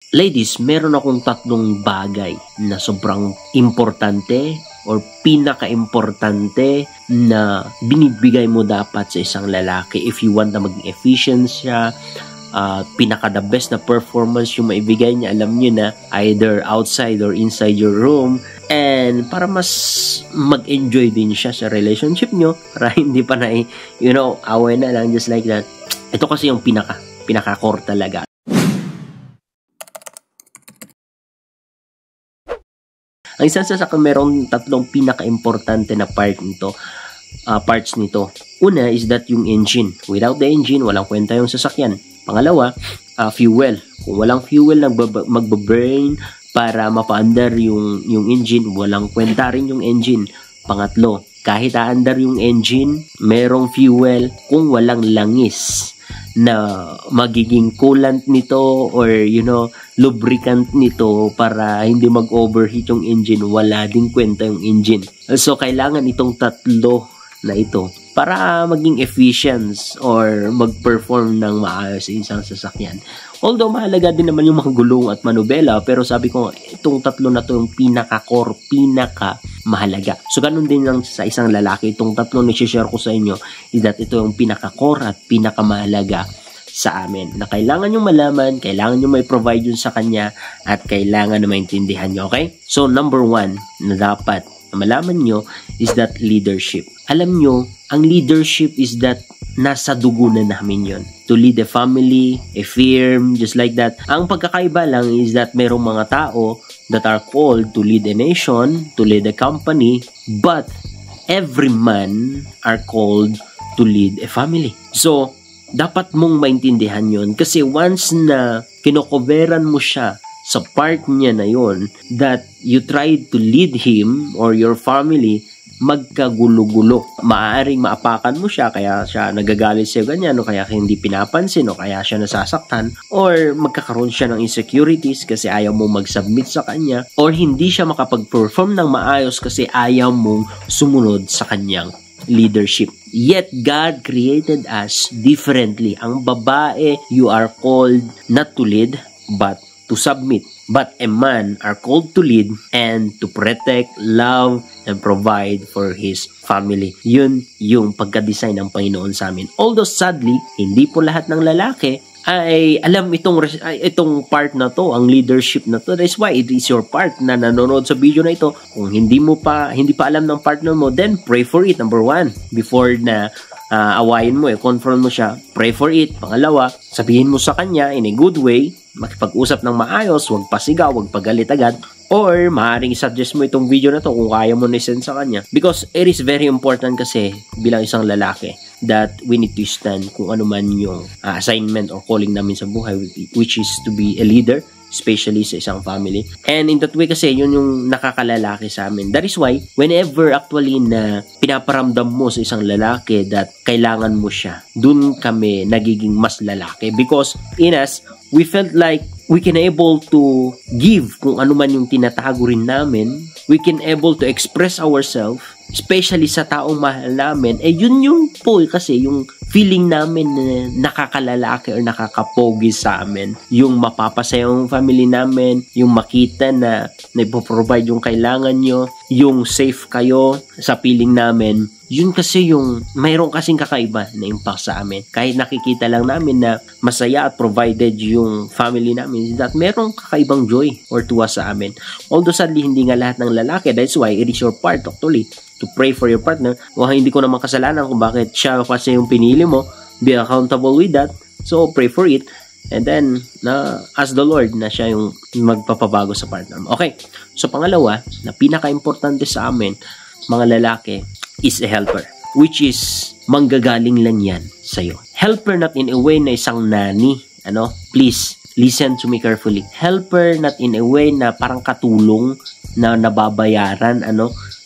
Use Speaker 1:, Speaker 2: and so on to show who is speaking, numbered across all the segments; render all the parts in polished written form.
Speaker 1: Ladies, meron akong tatlong bagay na sobrang importante or pinaka-importante na binibigay mo dapat sa isang lalaki if you want na maging efficient siya, pinaka-the best na performance yung maibigay niya, alam niyo na, either outside or inside your room, and para mas mag-enjoy din siya sa relationship nyo, para hindi pa na, away na lang, just like that. Ito kasi yung pinaka-core talaga. Ang isang sasakyan, merong tatlong pinaka-importante na parts nito. Una is that yung engine. Without the engine, walang kwenta yung sasakyan. Pangalawa, fuel. Kung walang fuel na magbaburn para mapaandar yung engine, walang kwenta rin yung engine. Pangatlo, kahit aandar yung engine, merong fuel kung walang langis na magiging coolant nito or lubricant nito para hindi mag-overheat yung engine, wala ding kwenta yung engine. So kailangan itong tatlo na ito para maging efficient or mag-perform ng maayos sa isang sasakyan. Although mahalaga din naman yung mga gulong at manubela, pero sabi ko itong tatlo na to yung pinaka-core, pinaka-mahalaga. So ganun din lang sa isang lalaki, itong tatlo na i-share ko sa inyo is that ito yung pinaka-core at pinaka-mahalaga sa amin na kailangan nyo malaman, kailangan nyo may provide yun sa kanya at kailangan na maintindihan nyo, okay? So number 1 na dapat na malaman nyo is that leadership. Alam nyo, ang leadership is that nasa dugo na namin yun. To lead a family, a firm, just like that. Ang pagkakaiba lang is that merong mga tao that are called to lead a nation, to lead a company, but every man are called to lead a family. So, dapat mong maintindihan yun kasi once na kinokoveran mo siya sa part niya na yon that you tried to lead him or your family, magkagulo-gulo. Maaaring maapakan mo siya kaya siya nagagalit sa'yo ganyan o kaya hindi pinapansin o kaya siya nasasaktan or magkakaroon siya ng insecurities kasi ayaw mo mag-submit sa kanya or hindi siya makapag-perform ng maayos kasi ayaw mong sumunod sa kanyang leadership. Yet God created us differently. Ang babae, you are called not to lead but to submit. But a man are called to lead and to protect, love, and provide for his family. Yun yung pagka-design ng Panginoon sa amin. Although sadly, hindi po lahat ng lalaki ay alam itong part na to, ang leadership na to. That's why it is your part na nanonood sa video na ito. Kung hindi pa alam ng partner mo, then pray for it. Number 1, before na awayin mo, confront mo siya, pray for it. Pangalawa, sabihin mo sa kanya in a good way, makipag-usap ng maayos, huwag pasigaw, huwag pagalit agad, or maaaring suggest mo itong video na to kung kaya mo na-send sa kanya. Because it is very important kasi bilang isang lalaki that we need to stand kung ano man yung assignment or calling namin sa buhay, which is to be a leader, especially sa isang family. And in that way kasi, yun yung nakakalalaki sa amin. That is why, whenever actually na pinaparamdam mo sa isang lalaki that kailangan mo siya, dun kami nagiging mas lalaki. Because in us, we felt like we can able to give kung ano man yung tinatago rin namin. We can able to express ourselves, especially sa taong mahal namin. Yun yung po kasi yung feeling namin na nakakalalaki or nakakapogi sa amin. Yung mapapasaya yung family namin, yung makita na nagpo-provide yung kailangan nyo, yung safe kayo sa feeling namin. Yun kasi yung mayroon kasing kakaiba na impact sa amin. Kahit nakikita lang namin na masaya at provided yung family namin, that mayroong kakaibang joy or tuwa sa amin. Although sadly, hindi nga lahat ng lalaki. That's why it is your part actually to pray for your partner. Hindi ko naman kasalanan kung bakit siya kasi yung pinili mo. Be accountable with that. So, pray for it. And then, ask the Lord na siya yung magpapabago sa partner mo. Okay. So, pangalawa, na pinaka-importante sa amin, mga lalaki, is a helper. Which is, manggagaling lang yan sa'yo. Helper not in a way na isang nani. Please, listen to me carefully. Helper not in a way na parang katulong na nababayaran,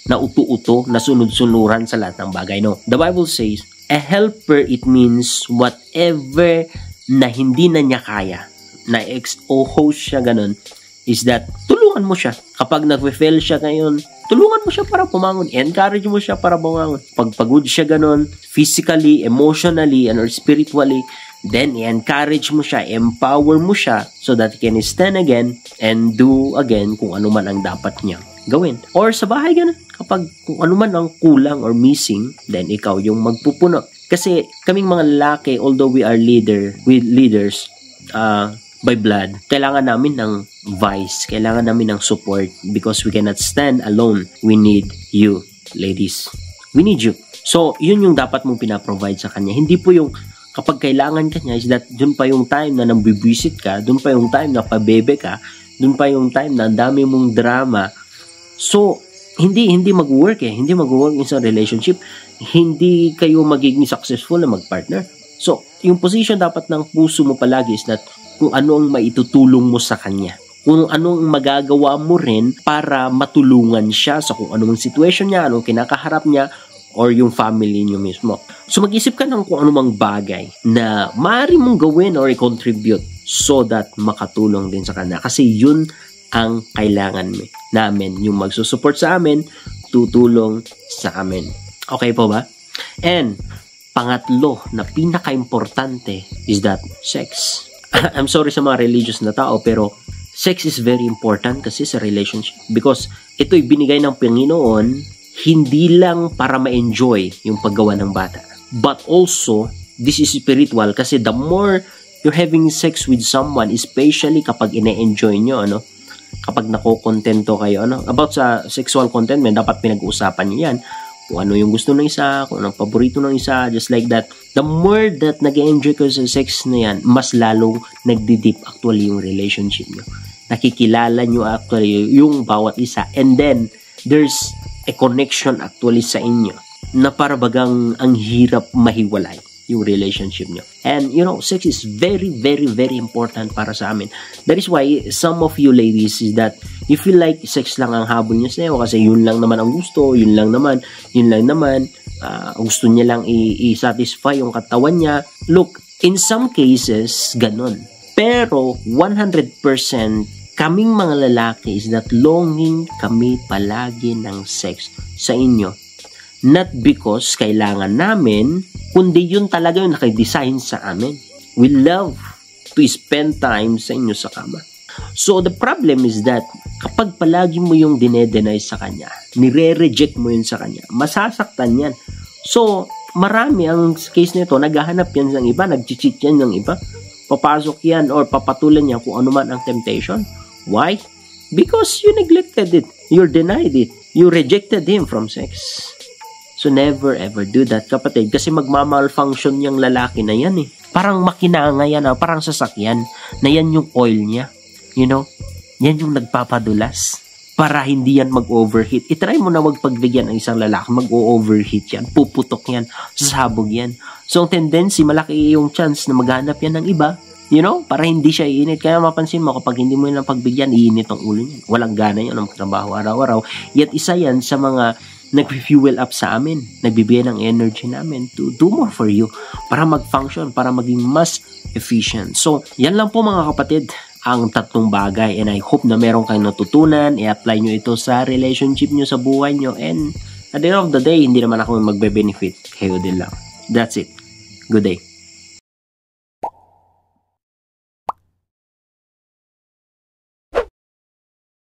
Speaker 1: na uto-uto, na sunod-sunuran sa lahat ng bagay. No? The Bible says, a helper, it means whatever na hindi na niya kaya, na ex-o-host siya ganun, is that tulungan tulungan mo siya. Kapag nag-fail siya ngayon, tulungan mo siya para pumangon. Encourage mo siya para bumangon. Pag pagod siya ganun, physically, emotionally, and or spiritually, then i-encourage mo siya, empower mo siya so that he can stand again and do again kung ano man ang dapat niya gawin. Or sa bahay ganun, kapag kung ano man ang kulang or missing, then ikaw yung magpupuno. Kasi kaming mga lalaki, although we are leaders, by blood, kailangan namin ng vice, kailangan namin ng support because we cannot stand alone. We need you, ladies. We need you. So, yun yung dapat mong pinaprovide sa kanya. Hindi po yung kapag kailangan ka niya is that dun pa yung time na nambibwisit ka, dun pa yung time na pabebe ka, dun pa yung time na ang dami mong drama. So, hindi mag-work hindi mag-work in sa relationship, hindi kayo magiging successful na mag-partner. So, yung position dapat ng puso mo palagi is that kung ano ang maitutulong mo sa kanya. Kung ano ang magagawa mo rin para matulungan siya sa kung anong situation niya, anong kinakaharap niya, or yung family niyo mismo. So mag-isip ka ng kung anumang bagay na maaari mong gawin or i-contribute so that makatulong din sa kanya. Kasi yun ang kailangan namin. Yung magsusupport sa amin, tutulong sa amin. Okay po ba? And pangatlo na pinaka-importante is that sex. I'm sorry sa mga religious na tao, pero sex is very important kasi sa relationship. Because ito'y binigay ng Panginoon, hindi lang para ma-enjoy yung paggawa ng bata. But also, this is spiritual kasi the more you're having sex with someone, especially kapag ine-enjoy nyo, kapag nakokontento kayo, about sa sexual contentment, dapat pinag-uusapan nyo yan. Kung ano yung gusto ng isa, kung anong paborito ng isa, just like that. The more that nag-enjoy ko sa sex na yan, mas lalong nagdi-deep actually yung relationship nyo. Nakikilala nyo actually yung bawat isa. And then, there's a connection actually sa inyo na para bagang ang hirap mahiwalay yung relationship nyo. And, sex is very, very, very important para sa amin. That is why some of you ladies is that you feel like sex lang ang habol niya sa'yo kasi yun lang naman ang gusto, yun lang naman, gusto niya lang i-satisfy yung katawan niya. Look, in some cases, ganun. Pero, 100% kaming mga lalaki is that longing kami palagi ng sex sa inyo. Not because kailangan namin, kundi yun talaga yung nakadesign sa amin. We love to spend time sa inyo sa kama. So, the problem is that kapag palagi mo yung dinedenay sa kanya, nire-reject mo yun sa kanya, masasaktan yan. So, marami ang case nito, naghahanap yan ng iba, nag-cheat yan ng iba, papasok yan or papatulan niya kung ano man ang temptation. Why? Because you neglected it. You denied it. You rejected him from sex. So, never ever do that, kapatid. Kasi magmamalfunction yung lalaki na yan Parang makinanga yan, parang sasakyan na yan yung oil niya. Yan yung nagpapadulas para hindi yan mag-overheat. I-try mo na magpagbigyan ng isang lalaki, mag-overheat yan, puputok yan, sasabog yan. So, ang tendency, malaki yung chance na maghanap yan ng iba, para hindi siya iinit. Kaya mapansin mo, kapag hindi mo yan pagbigyan, iinit ang ulo niyan. Walang gana yan ang magtrabaho araw-araw. Yet isa yan sa mga nag-fuel up sa amin, nagbibigay ng energy namin to do more for you, para mag-function, para maging mas efficient. So, yan lang po mga kapatid, ang tatlong bagay, and I hope na meron kayong natutunan, i-apply nyo ito sa relationship nyo, sa buhay nyo, and at the end of the day, hindi naman ako magbe-benefit, kayo din lang. That's it. Good day.